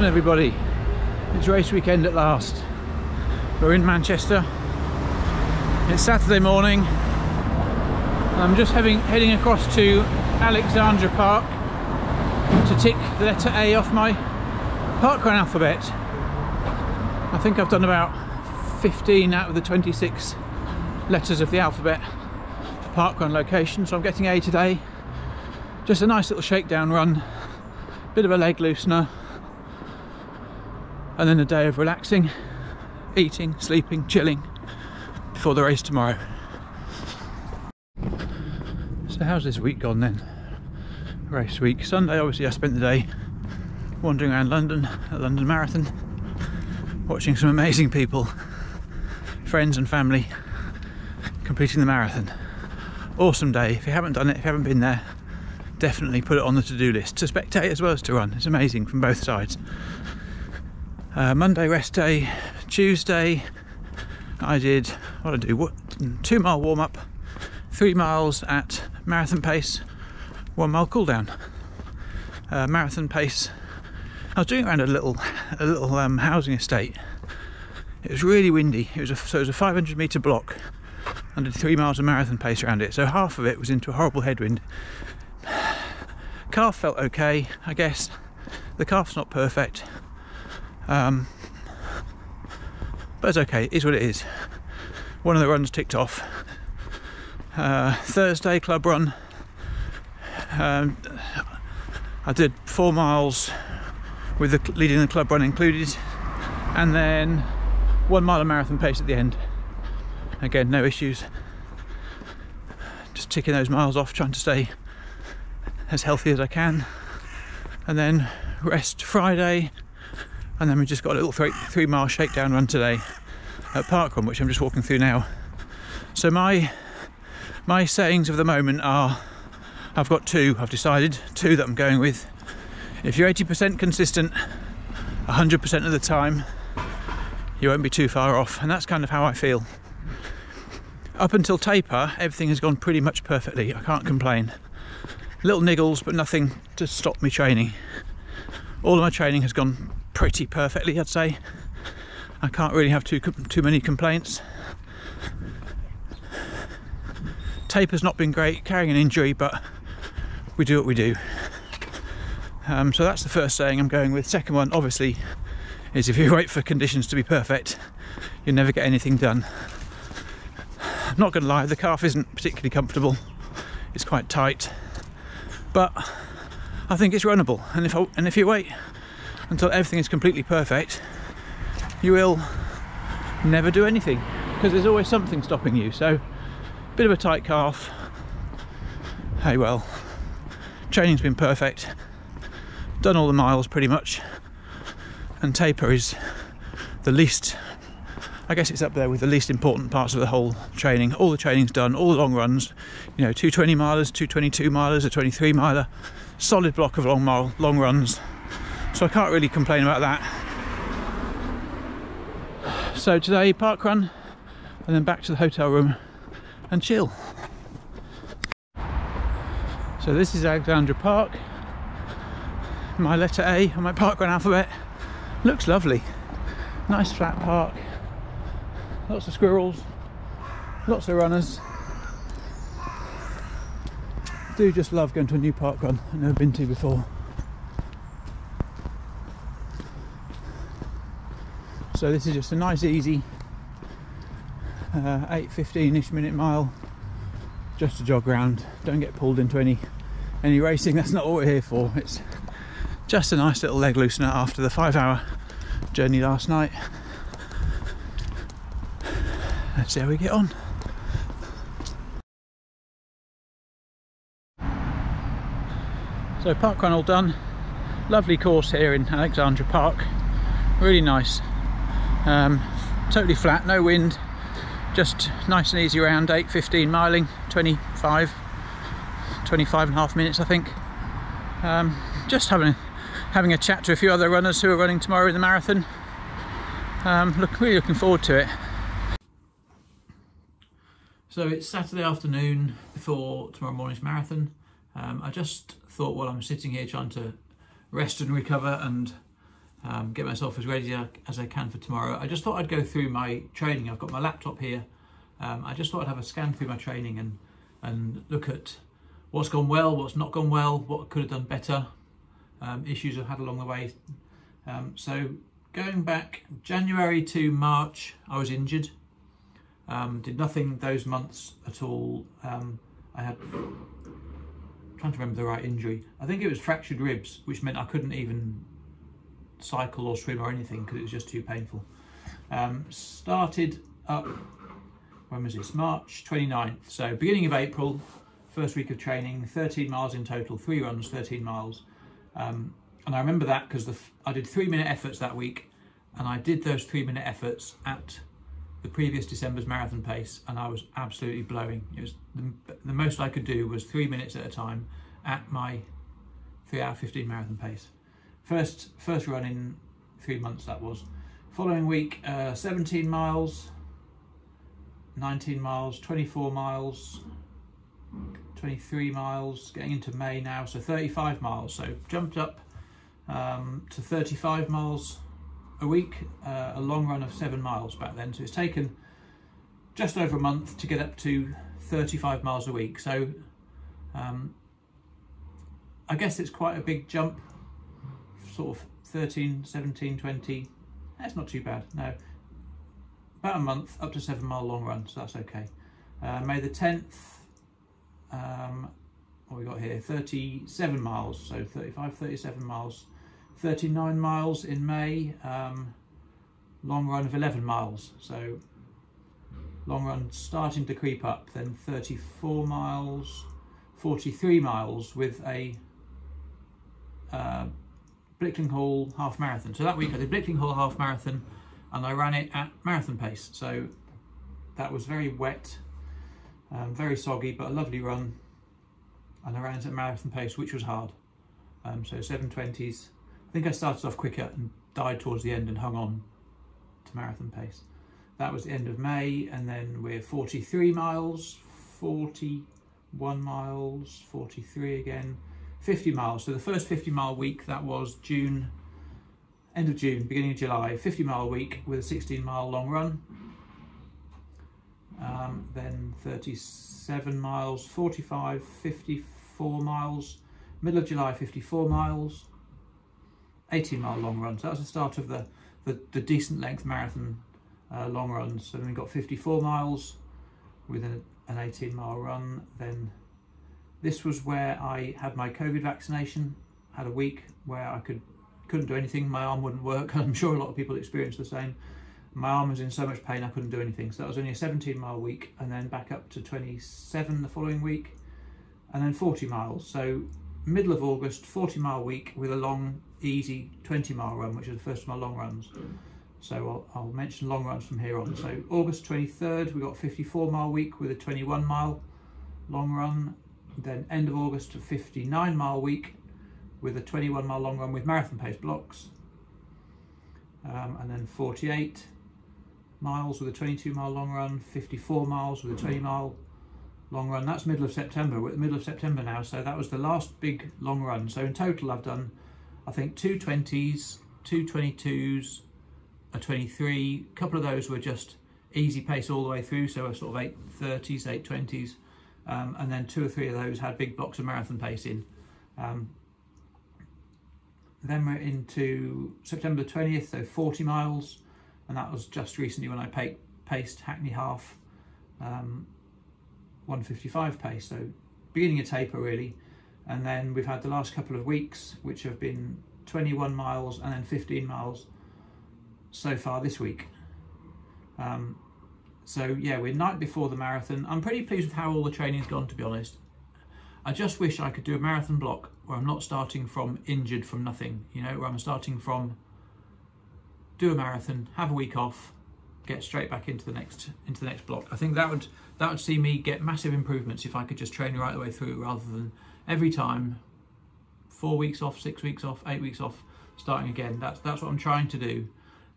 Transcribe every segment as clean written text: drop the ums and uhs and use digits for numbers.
Morning everybody, it's race weekend at last. We're in Manchester. It's Saturday morning. I'm just heading across to Alexandra Park to tick the letter A off my parkrun alphabet. I think I've done about 15 out of the 26 letters of the alphabet for parkrun location, so I'm getting A today. Just a nice little shakedown run, bit of a leg loosener, and then a day of relaxing, eating, sleeping, chilling before the race tomorrow. So how's this week gone then? Race week. Sunday obviously I spent the day wandering around London at London Marathon, watching some amazing people, friends and family, completing the marathon. Awesome day. If you haven't done it, if you haven't been there, definitely put it on the to-do list, to spectate as well as to run. It's amazing from both sides. Monday rest day. Tuesday I did 2 mile warm up, 3 miles at marathon pace, 1 mile cool down. Marathon pace, I was doing it around a little housing estate. It was really windy. It was a 500 metre block. I did 3 miles of marathon pace around it, so half of it was into a horrible headwind. Calf felt okay, I guess. The calf's not perfect, but it's okay. It is what it is. One of the runs ticked off. Thursday club run. I did 4 miles with the leading the club run included, and then 1 mile of marathon pace at the end. Again, no issues. Just ticking those miles off, trying to stay as healthy as I can. And then rest Friday, and then we just got a little 3 mile shakedown run today at Parkrun, which I'm just walking through now. So my sayings of the moment are, I've got two, I've decided, two that I'm going with. If you're 80% consistent 100% of the time, you won't be too far off, and that's kind of how I feel. Up until taper, everything has gone pretty much perfectly. I can't complain. Little niggles, but nothing to stop me training. All of my training has gone pretty perfectly, I'd say. I can't really have too many complaints. Taper's not been great, carrying an injury, but we do what we do. So that's the first saying I'm going with. Second one, obviously, is if you wait for conditions to be perfect, you'll never get anything done. I'm not going to lie, the calf isn't particularly comfortable. It's quite tight, but I think it's runnable. And if you wait until everything is completely perfect, you will never do anything, because there's always something stopping you. So, bit of a tight calf. Hey, well, training's been perfect. Done all the miles pretty much, and taper is the least, I guess it's up there with the least important parts of the whole training. All the training's done, all the long runs, you know, 2 20 milers, 2 22 milers, a 23 miler, solid block of long runs. So I can't really complain about that. So today, parkrun, and then back to the hotel room and chill. So this is Alexandra Park. My letter A on my parkrun alphabet. Looks lovely. Nice flat park. Lots of squirrels. Lots of runners. Do just love going to a new parkrun I've never been to before. So this is just a nice easy 8:15-ish minute mile, just to jog around. Don't get pulled into any racing. That's not what we're here for. It's just a nice little leg loosener after the 5-hour journey last night. Let's see how we get on. So parkrun all done. Lovely course here in Alexandra Park. Really nice. Totally flat, no wind. Just nice and easy round, 8:15 miling, 25 and a half minutes, I think. Just having a chat to a few other runners who are running tomorrow in the marathon. Really looking forward to it. So it's Saturday afternoon before tomorrow morning's marathon. I just thought while I'm sitting here trying to rest and recover and get myself as ready as I can for tomorrow. I just thought I'd go through my training. I've got my laptop here. I just thought I'd have a scan through my training and look at what's gone well, what's not gone well, what I could have done better, issues I've had along the way. So going back January to March, I was injured. Did nothing those months at all. I had, trying to remember the right injury. I think it was fractured ribs, which meant I couldn't even cycle or swim or anything because it was just too painful. Started up, when was this? March 29th. So beginning of April, first week of training, 13 miles in total, 3 runs, 13 miles. And I remember that because I did 3-minute efforts that week, and I did those 3-minute efforts at the previous December's marathon pace, and I was absolutely blowing. It was the most I could do was 3 minutes at a time at my 3:15 marathon pace. First run in 3 months that was. Following week, 17 miles, 19 miles, 24 miles, 23 miles, getting into May now, so 35 miles. So jumped up to 35 miles a week, a long run of 7 miles back then. So it's taken just over a month to get up to 35 miles a week. So I guess it's quite a big jump, sort of 13, 17, 20. That's not too bad. No, about a month up to 7 mile long run, so that's okay. May the 10th, what we got here, 37 miles, so 35, 37 miles. 39 miles in May, long run of 11 miles, so long run starting to creep up, then 34 miles, 43 miles with a Blickling Hall half marathon. So that week I did Blickling Hall half marathon and I ran it at marathon pace, so that was very wet, very soggy, but a lovely run, and I ran it at marathon pace, which was hard. So 7:20s. I think I started off quicker and died towards the end and hung on to marathon pace. That was the end of May, and then we're 43 miles, 41 miles, 43 again, 50 miles. So the first 50-mile week, that was June, end of June, beginning of July, 50-mile week with a 16-mile long run. Then 37 miles, 45, 54 miles, middle of July, 54 miles. 18-mile long run. So that was the start of the decent length marathon long runs. So then we got 54 miles with an 18-mile run. Then this was where I had my COVID vaccination. Had a week where I couldn't do anything. My arm wouldn't work. I'm sure a lot of people experienced the same. My arm was in so much pain I couldn't do anything. So that was only a 17-mile week, and then back up to 27 the following week, and then 40 miles. So middle of August, 40-mile week with a long, easy 20-mile run, which is the first of my long runs. So I'll mention long runs from here on. So August 23rd, we got 54-mile week with a 21-mile long run. Then end of August, a 59-mile week with a 21-mile long run with marathon pace blocks. And then 48 miles with a 22-mile long run, 54 miles with a 20-mile long run. That's middle of September. We're at the middle of September now, so that was the last big long run. So in total I've done, I think, 2 20s, 2 22s, a 23. A couple of those were just easy pace all the way through, so a sort of 8:30s, 8:20s, and then 2 or 3 of those had big blocks of marathon pace in. Then we're into September the 20th, so 40 miles, and that was just recently when I paced Hackney Half, 1:55 pace, so beginning a taper really. And then we've had the last couple of weeks, which have been 21 miles and then 15 miles so far this week. So yeah, we're night before the marathon. I'm pretty pleased with how all the training's gone, to be honest. I just wish I could do a marathon block where I'm not starting from injured from nothing, you know, where I'm starting from do a marathon, have a week off, get straight back into the next block. I think that would see me get massive improvements if I could just train right the way through, rather than every time 4 weeks off, 6 weeks off, 8 weeks off, starting again. That's what I'm trying to do,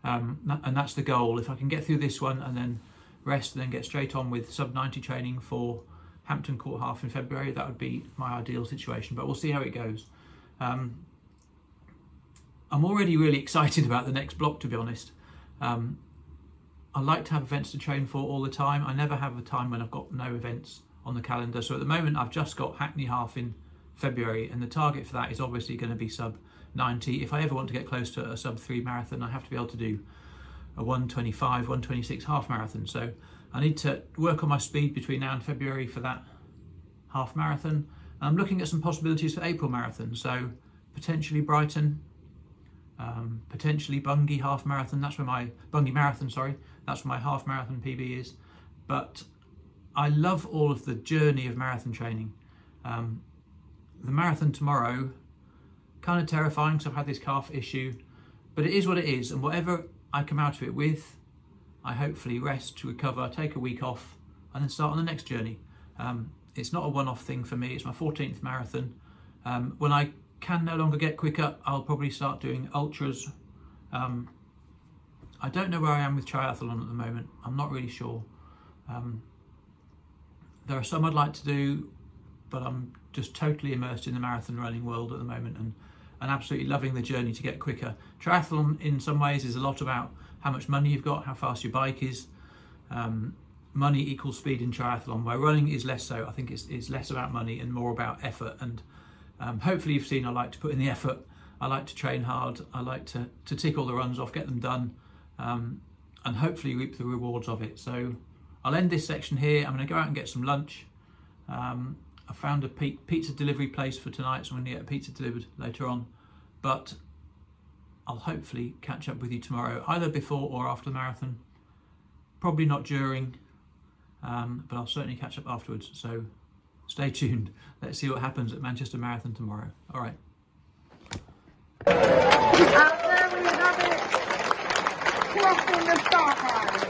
and that's the goal. If I can get through this one and then rest and then get straight on with sub 90 training for Hampton Court Half in February, that would be my ideal situation, but we'll see how it goes. I'm already really excited about the next block, to be honest. I like to have events to train for all the time. I never have a time when I've got no events on the calendar. So at the moment I've just got Hackney Half in February, and the target for that is obviously going to be sub 90. If I ever want to get close to a sub 3 marathon, I have to be able to do a 125, 126 half marathon. So I need to work on my speed between now and February for that half marathon. And I'm looking at some possibilities for April marathon. So potentially Brighton, potentially Bungay half marathon. That's where my Bungay marathon, sorry, that's where my half marathon PB is. But I love all of the journey of marathon training. The marathon tomorrow, kind of terrifying because I've had this calf issue, but it is what it is, and whatever I come out of it with, I hopefully rest, recover, take a week off, and then start on the next journey. It's not a one-off thing for me. It's my 14th marathon. When I can no longer get quicker, I'll probably start doing ultras. I don't know where I am with triathlon at the moment. I'm not really sure. There are some I'd like to do, but I'm just totally immersed in the marathon running world at the moment, and absolutely loving the journey to get quicker. Triathlon in some ways is a lot about how much money you've got, how fast your bike is. Money equals speed in triathlon, where running is less so. I think it's less about money and more about effort, and hopefully you've seen I like to put in the effort. I like to train hard. I like to tick all the runs off, get them done, and hopefully reap the rewards of it. So I'll end this section here. I'm going to go out and get some lunch. I found a pizza delivery place for tonight, so I'm going to get a pizza delivered later on. But I'll hopefully catch up with you tomorrow, either before or after the marathon. Probably not during, but I'll certainly catch up afterwards. So stay tuned. Let's see what happens at Manchester Marathon tomorrow. All right. Out there we have it, crossing the start line.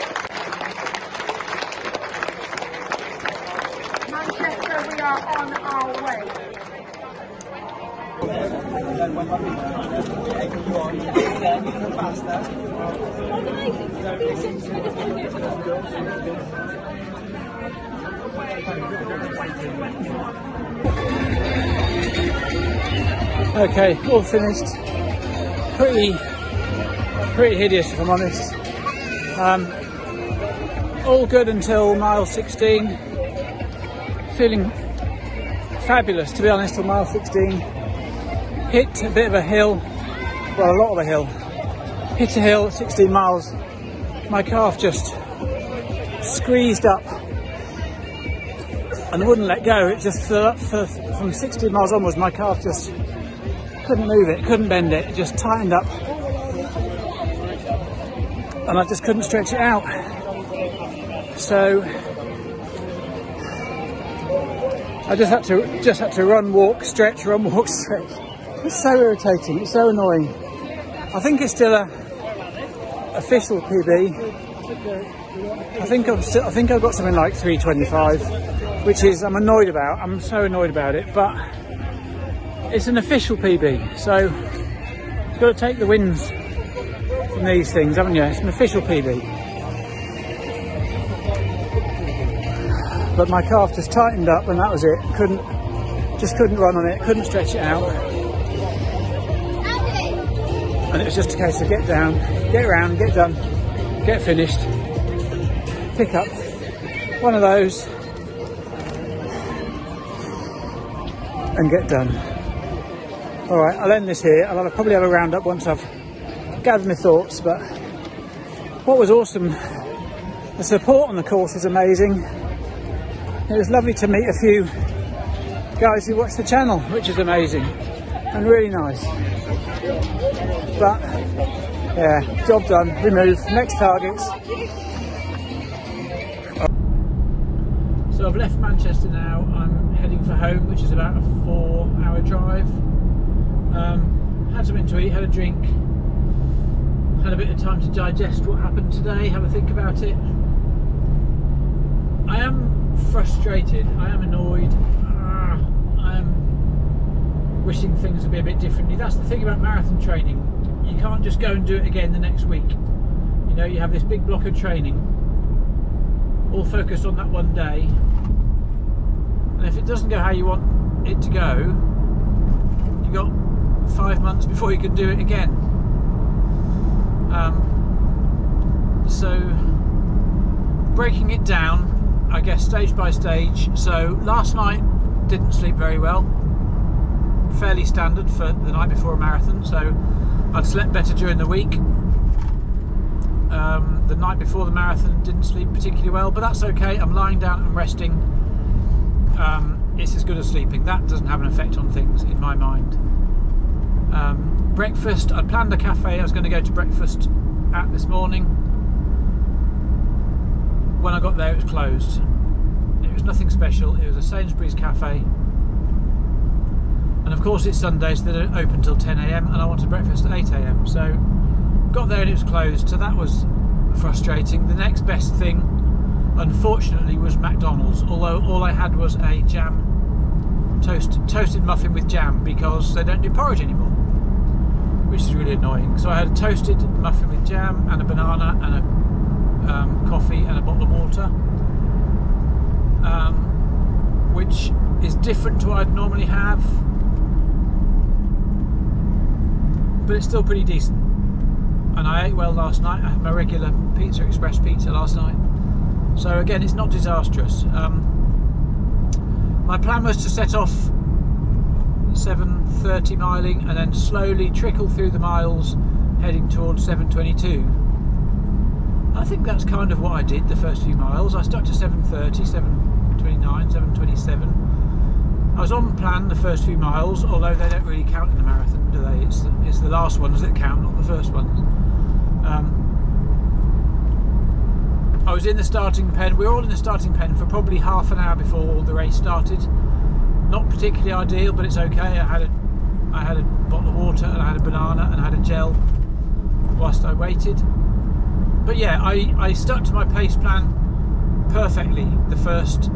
Manchester, we are on our way. Okay, all finished. Pretty hideous, if I'm honest. All good until mile 16. Feeling fabulous, to be honest, on mile 16. Hit a bit of a hill, well, a lot of a hill. Hit a hill at 16 miles. My calf just squeezed up and wouldn't let go. It just from 16 miles onwards, my calf just couldn't move it, couldn't bend it. It just tightened up, and I just couldn't stretch it out. So I just had to run, walk, stretch, run, walk, stretch. It's so irritating. It's so annoying. I think it's still a official PB. I think I've got something like 3:25, which is I'm annoyed about. I'm so annoyed about it, but it's an official PB, so you've got to take the wins from these things, haven't you? It's an official PB. But my calf just tightened up, and that was it. Just couldn't run on it, couldn't stretch it out. And it was just a case of get down, get around, get done, get finished, pick up one of those and get done. All right, I'll end this here. I'll probably have a roundup once I've gathered my thoughts, but what was awesome, the support on the course was amazing. It was lovely to meet a few guys who watch the channel, which is amazing and really nice. But yeah, job done. We move. Next targets. So I've left Manchester now. I'm heading for home, which is about a 4-hour drive. Had something to eat, had a drink, had a bit of time to digest what happened today, have a think about it. I am frustrated, I am annoyed, I am wishing things would be a bit differently. That's the thing about marathon training. You can't just go and do it again the next week. You know, you have this big block of training, all focused on that one day, and if it doesn't go how you want it to go, you've got 5 months before you can do it again. So breaking it down, I guess stage by stage. So last night didn't sleep very well, fairly standard for the night before a marathon, so I'd slept better during the week. The night before the marathon didn't sleep particularly well, but that's okay. I'm lying down and resting. It's as good as sleeping. That doesn't have an effect on things in my mind. Breakfast, I planned a cafe I was going to go to breakfast at this morning. When I got there it was closed. It was nothing special, it was a Sainsbury's cafe, and of course it's Sunday, so they don't open till 10 AM, and I wanted breakfast at 8 AM, so got there and it was closed, so that was frustrating. The next best thing unfortunately was McDonald's, although all I had was a toasted muffin with jam, because they don't do porridge anymore, which is really annoying. So I had a toasted muffin with jam and a banana and a coffee and a bottle of water, which is different to what I'd normally have, but it's still pretty decent. And I ate well last night. I had my regular Pizza Express pizza last night, so again it's not disastrous. My plan was to set off 7:30 miling and then slowly trickle through the miles heading towards 7:22. I think that's kind of what I did the first few miles. I stuck to 7:30, 7:29, 7:27. I was on plan the first few miles, although they don't really count in the marathon, do they? It's the last ones that count, not the first ones. I was in the starting pen. We were all in the starting pen for probably half an hour before the race started. Not particularly ideal, but it's okay. I had a bottle of water and I had a banana and I had a gel whilst I waited. But yeah, I stuck to my pace plan perfectly the first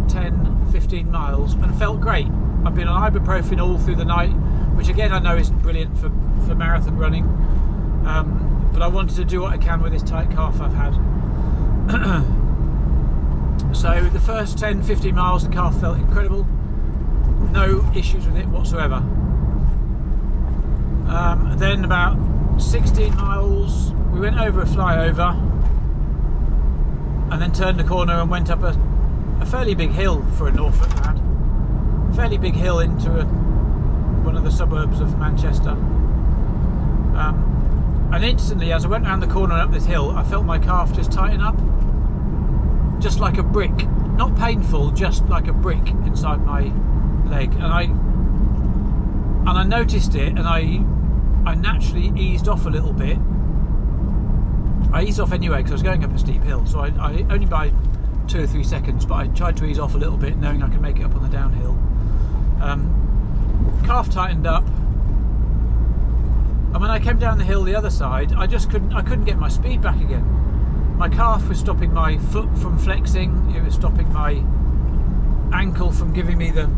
10-15 miles and felt great. I've been on ibuprofen all through the night, which again I know isn't brilliant for marathon running, but I wanted to do what I can with this tight calf I've had. So the first 10-15 miles the calf felt incredible, no issues with it whatsoever. Then about 16 miles we went over a flyover and then turned the corner and went up a fairly big hill for a Norfolk lad. Fairly big hill into one of the suburbs of Manchester. And instantly as I went around the corner and up this hill, I felt my calf just tighten up, just like a brick. Not painful, just like a brick inside my leg. And I noticed it, and I naturally eased off a little bit. I eased off anyway because I was going up a steep hill, so I only by 2 or 3 seconds, but I tried to ease off a little bit, knowing I could make it up on the downhill. Calf tightened up, and when I came down the hill the other side, I couldn't get my speed back again. My calf was stopping my foot from flexing. It was stopping my ankle from giving me the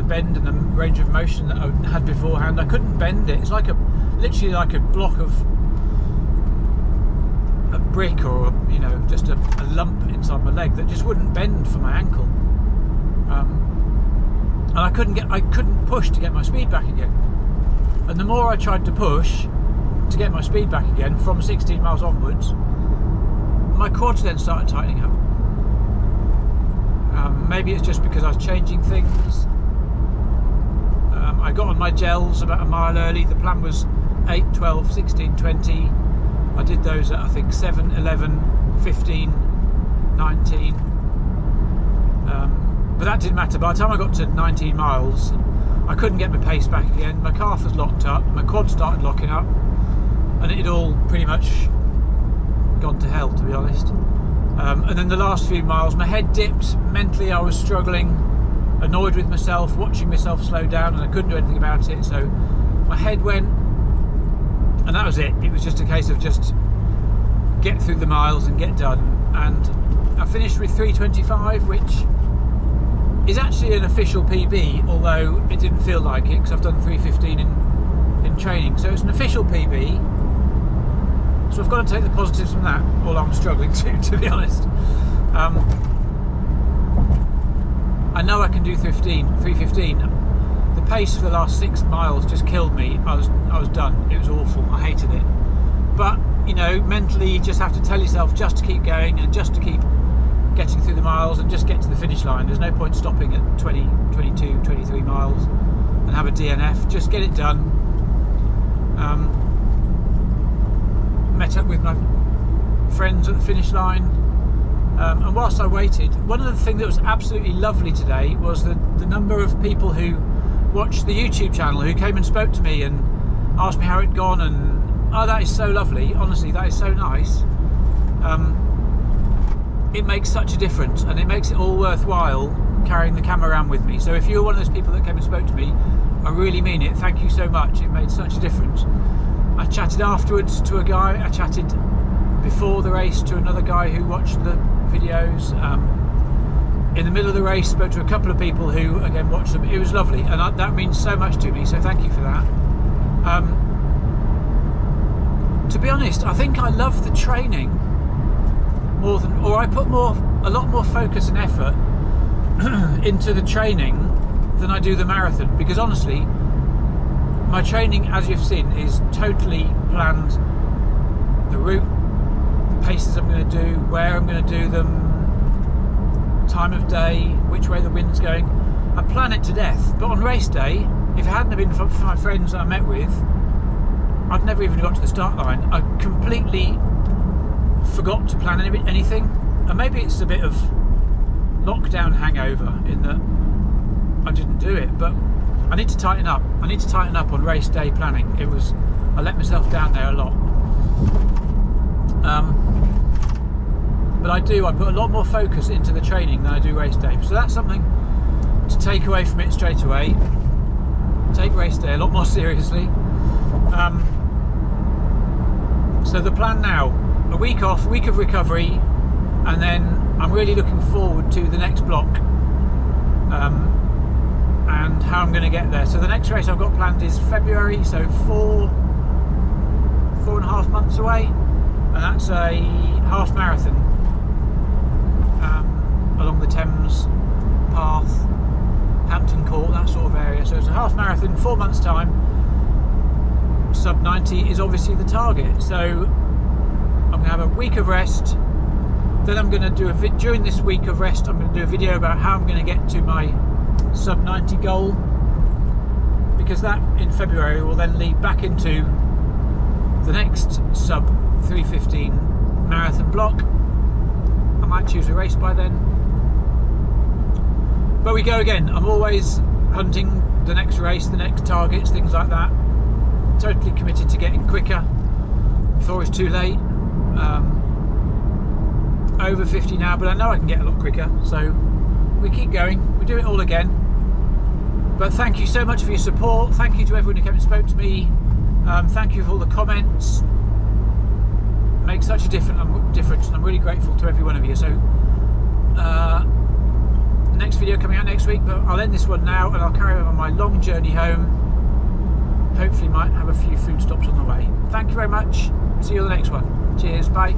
bend and the range of motion that I had beforehand. I couldn't bend it. It's literally like a block of a brick, or just a lump inside my leg that just wouldn't bend for my ankle. And I couldn't push to get my speed back again. And the more I tried to push to get my speed back again from 16 miles onwards, my quads then started tightening up. Maybe it's just because I was changing things. I got on my gels about a mile early. The plan was 8, 12, 16, 20. I did those at I think 7, 11, 15, 19. But that didn't matter. By the time I got to 19 miles, I couldn't get my pace back again. My calf was locked up, my quad started locking up, and it had all pretty much gone to hell, to be honest. And then the last few miles, my head dipped. Mentally I was struggling, annoyed with myself, watching myself slow down, and I couldn't do anything about it. So my head went, and that was it. It was just a case of just get through the miles and get done. And I finished with 3:25, which is actually an official PB, although it didn't feel like it because I've done 3:15 in training. So it's an official PB. So I've got to take the positives from that, although I'm struggling to be honest. I know I can do 3:15. The pace for the last 6 miles just killed me. I was done. It was awful. I hated it. But you know, mentally you just have to tell yourself just to keep going and just to keep getting through the miles and just get to the finish line. There's no point stopping at 20, 22, 23 miles and have a DNF. Just get it done. Met up with my friends at the finish line, and whilst I waited, one of the things that was absolutely lovely today was the number of people who watched the YouTube channel, who came and spoke to me and asked me how it'd gone, and oh, that is so lovely. Honestly, that is so nice. It makes such a difference, and it makes it all worthwhile carrying the camera around with me. So if you're one of those people that came and spoke to me, I really mean it. Thank you so much. It made such a difference. I chatted afterwards to a guy. I chatted before the race to another guy who watched the videos. In the middle of the race, spoke to a couple of people who again watched them. It was lovely, and that means so much to me, so thank you for that. To be honest, I think I love the training more than, or I put a lot more focus and effort into the training than I do the marathon, because honestly my training, as you've seen, is totally planned. The route, the paces I'm going to do, where I'm going to do them, time of day, which way the wind's going. I plan it to death. But on race day, if it hadn't been for my friends that I met with, I'd never even got to the start line. I completely forgot to plan anything. And maybe it's a bit of lockdown hangover in that I didn't do it, but I need to tighten up. I need to tighten up on race day planning. I let myself down there a lot. But I put a lot more focus into the training than I do race day. So that's something to take away from it straight away. Take race day a lot more seriously. So the plan now, a week off, week of recovery, and then I'm really looking forward to the next block. And how I'm going to get there. So the next race I've got planned is February, so 4.5 months away, and that's a half marathon along the Thames path, Hampton Court, that sort of area. So it's a half marathon, 4 months time. Sub 90 is obviously the target, so I'm going to have a week of rest. Then I'm going to do during this week of rest, I'm going to do a video about how I'm going to get to my sub 90 goal, because that in February will then lead back into the next sub 3:15 marathon block. I might choose a race by then, but we go again. I'm always hunting the next race, the next targets, things like that. Totally committed to getting quicker before it's too late. Over 50 now, but I know I can get a lot quicker, so we keep going. We do it all again. But thank you so much for your support. Thank you to everyone who came and spoke to me. Thank you for all the comments. It makes such a difference, and I'm really grateful to every one of you. So next video coming out next week, but I'll end this one now and I'll carry on my long journey home. Hopefully might have a few food stops on the way. Thank you very much. See you on the next one. Cheers, bye.